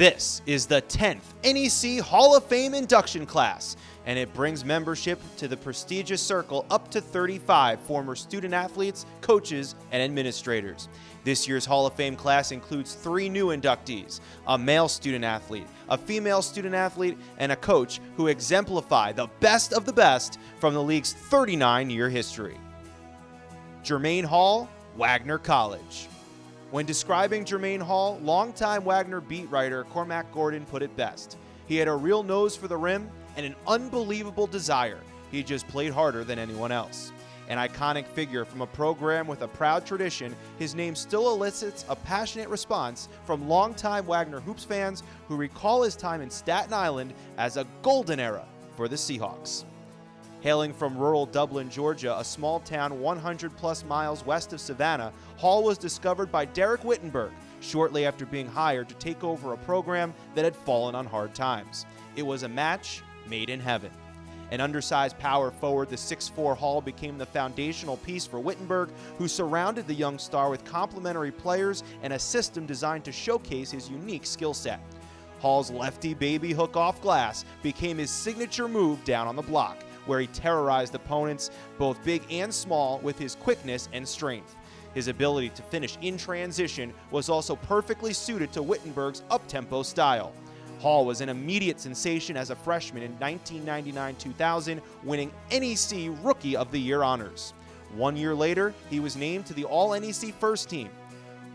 This is the 10th NEC Hall of Fame induction class, and it brings membership to the prestigious circle up to 35 former student athletes, coaches, and administrators. This year's Hall of Fame class includes 3 new inductees, a male student athlete, a female student athlete, and a coach who exemplify the best of the best from the league's 39-year history. Germain Hall, Wagner College. When describing Germain Hall, longtime Wagner beat writer Cormac Gordon put it best. He had a real nose for the rim and an unbelievable desire. He just played harder than anyone else. An iconic figure from a program with a proud tradition, his name still elicits a passionate response from longtime Wagner Hoops fans who recall his time in Staten Island as a golden era for the Seahawks. Hailing from rural Dublin, Georgia, a small town 100-plus miles west of Savannah, Hall was discovered by Derek Wittenberg shortly after being hired to take over a program that had fallen on hard times. It was a match made in heaven. An undersized power forward, the 6'4" Hall became the foundational piece for Wittenberg, who surrounded the young star with complementary players and a system designed to showcase his unique skill set. Hall's lefty baby hook off glass became his signature move down on the block, where he terrorized opponents, both big and small, with his quickness and strength. His ability to finish in transition was also perfectly suited to Wittenberg's up-tempo style. Hall was an immediate sensation as a freshman in 1999-2000, winning NEC Rookie of the Year honors. 1 year later, he was named to the All-NEC First Team.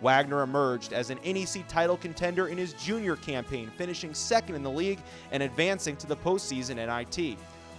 Wagner emerged as an NEC title contender in his junior campaign, finishing second in the league and advancing to the postseason NIT.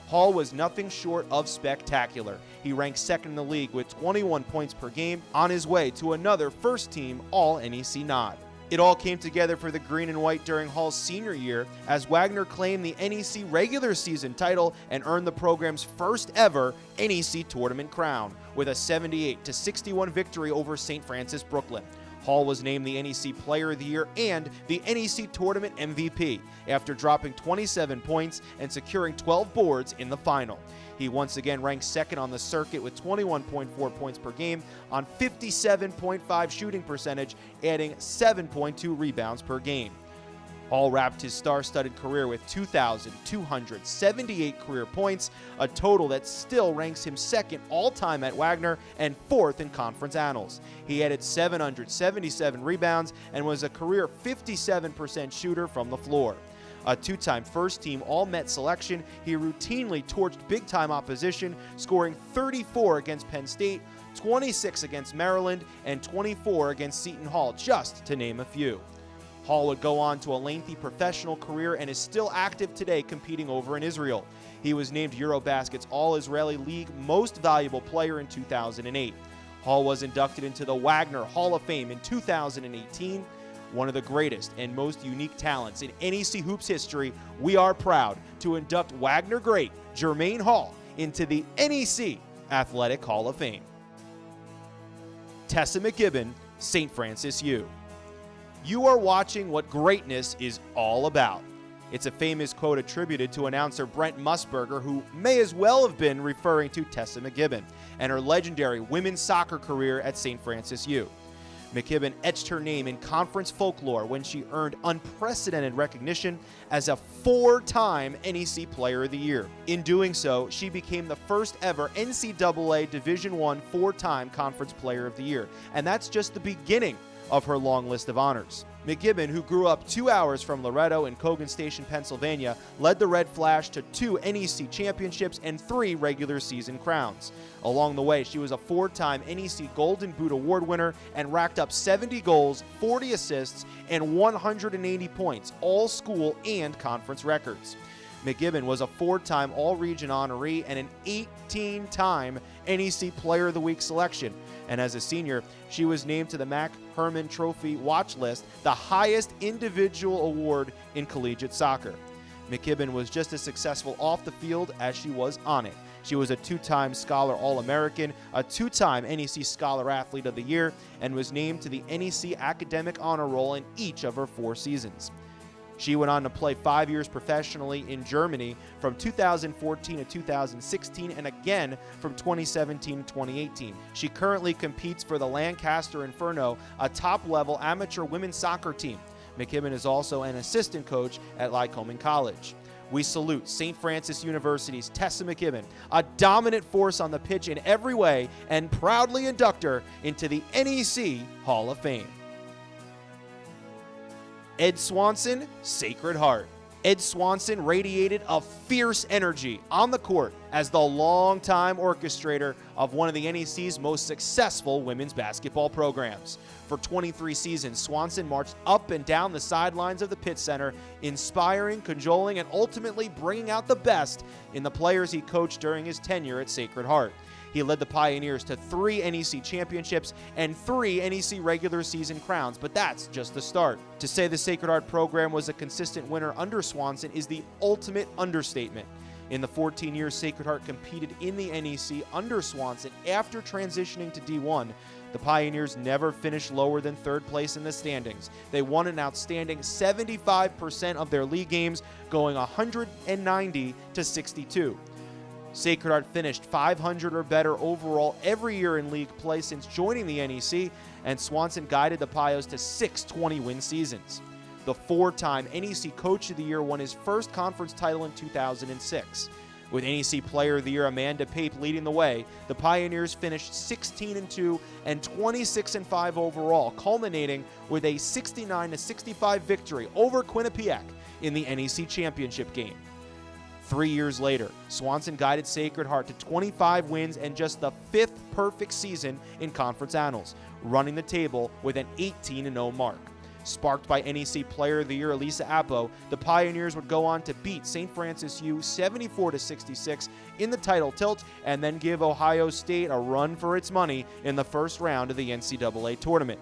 Hall was nothing short of spectacular. He ranked second in the league with 21 points per game, on his way to another first-team All-NEC nod. It all came together for the green and white during Hall's senior year as Wagner claimed the NEC regular season title and earned the program's first ever NEC tournament crown with a 78-61 victory over St. Francis Brooklyn. Hall was named the NEC Player of the Year and the NEC Tournament MVP after dropping 27 points and securing 12 boards in the final. He once again ranked second on the circuit with 21.4 points per game on 57.5 shooting percentage, adding 7.2 rebounds per game. Hall wrapped his star-studded career with 2,278 career points, a total that still ranks him second all-time at Wagner and fourth in conference annals. He added 777 rebounds and was a career 57% shooter from the floor. A 2-time first-team All-Met selection, he routinely torched big-time opposition, scoring 34 against Penn State, 26 against Maryland, and 24 against Seton Hall, just to name a few. Hall would go on to a lengthy professional career and is still active today competing over in Israel. He was named Eurobasket's All-Israeli League Most Valuable Player in 2008. Hall was inducted into the Wagner Hall of Fame in 2018. One of the greatest and most unique talents in NEC Hoops history, we are proud to induct Wagner great Germain Hall into the NEC Athletic Hall of Fame. Tessa McKibben, St. Francis U. You are watching what greatness is all about. It's a famous quote attributed to announcer Brent Musburger, who may as well have been referring to Tessa McKibben and her legendary women's soccer career at St. Francis U. McKibben etched her name in conference folklore when she earned unprecedented recognition as a 4-time NEC Player of the Year. In doing so, she became the first ever NCAA Division I 4-time Conference Player of the Year, and that's just the beginning of her long list of honors. McKibben, who grew up 2 hours from Loretto in Cogan Station, Pennsylvania, led the Red Flash to 2 NEC championships and 3 regular season crowns. Along the way, she was a 4-time NEC Golden Boot Award winner and racked up 70 goals, 40 assists, and 180 points, all school and conference records. McKibben was a 4-time All-Region honoree and an 18-time NEC Player of the Week selection. And as a senior, she was named to the Mac Hermann Trophy watch list, the highest individual award in collegiate soccer. McKibben was just as successful off the field as she was on it. She was a 2-time Scholar All-American, a 2-time NEC Scholar Athlete of the Year, and was named to the NEC Academic Honor Roll in each of her 4 seasons. She went on to play 5 years professionally in Germany from 2014 to 2016 and again from 2017 to 2018. She currently competes for the Lancaster Inferno, a top-level amateur women's soccer team. McKibben is also an assistant coach at Lycoming College. We salute St. Francis University's Tessa McKibben, a dominant force on the pitch in every way, and proudly induct her into the NEC Hall of Fame. Edie Swanson, Sacred Heart. Edie Swanson radiated a fierce energy on the court as the longtime orchestrator of one of the NEC's most successful women's basketball programs. For 23 seasons, Swanson marched up and down the sidelines of the Pitt Center, inspiring, cajoling, and ultimately bringing out the best in the players he coached during his tenure at Sacred Heart. He led the Pioneers to 3 NEC championships and 3 NEC regular season crowns, but that's just the start. To say the Sacred Heart program was a consistent winner under Swanson is the ultimate understatement. In the 14 years Sacred Heart competed in the NEC under Swanson after transitioning to D1, the Pioneers never finished lower than 3rd place in the standings. They won an outstanding 75% of their league games, going 190 to 62. Sacred Heart finished 500 or better overall every year in league play since joining the NEC, and Swanson guided the Pios to 6 20-win seasons. The 4-time NEC Coach of the Year won his first conference title in 2006. With NEC Player of the Year Amanda Pape leading the way, the Pioneers finished 16-2 and 26-5 overall, culminating with a 69-65 victory over Quinnipiac in the NEC Championship game. 3 years later, Swanson guided Sacred Heart to 25 wins and just the 5th perfect season in conference annals, running the table with an 18-0 mark. Sparked by NEC Player of the Year Elisa Appo, the Pioneers would go on to beat St. Francis U 74-66 in the title tilt and then give Ohio State a run for its money in the first round of the NCAA tournament.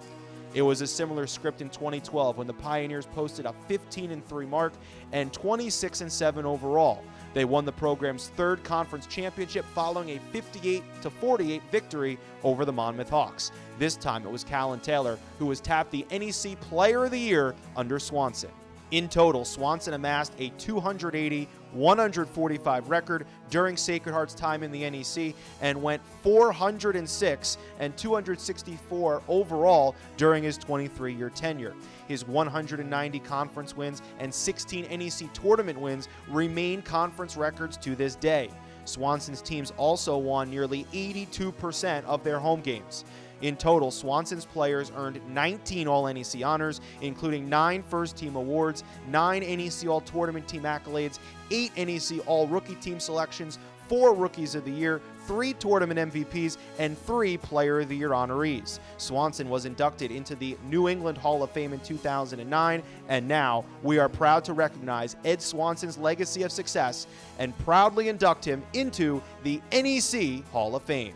It was a similar script in 2012 when the Pioneers posted a 15-3 mark and 26-7 overall. They won the program's 3rd conference championship following a 58-48 victory over the Monmouth Hawks. This time it was Callan Taylor who was tapped the NEC Player of the Year under Swanson. In total, Swanson amassed a 280-145 record during Sacred Heart's time in the NEC and went 406 and 264 overall during his 23-year tenure. His 190 conference wins and 16 NEC tournament wins remain conference records to this day. Swanson's teams also won nearly 82% of their home games. In total, Swanson's players earned 19 All-NEC honors, including 9 first-team awards, 9 NEC All-Tournament Team accolades, 8 NEC All-Rookie Team selections, 4 Rookies of the Year, 3 tournament MVPs, and 3 Player of the Year honorees. Swanson was inducted into the New England Hall of Fame in 2009, and now we are proud to recognize Edie Swanson's legacy of success and proudly induct him into the NEC Hall of Fame.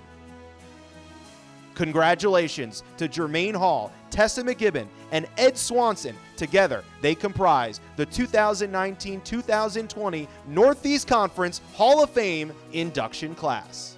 Congratulations to Germain Hall, Tessa McKibben, and Edie Swanson. Together, they comprise the 2019-2020 Northeast Conference Hall of Fame induction class.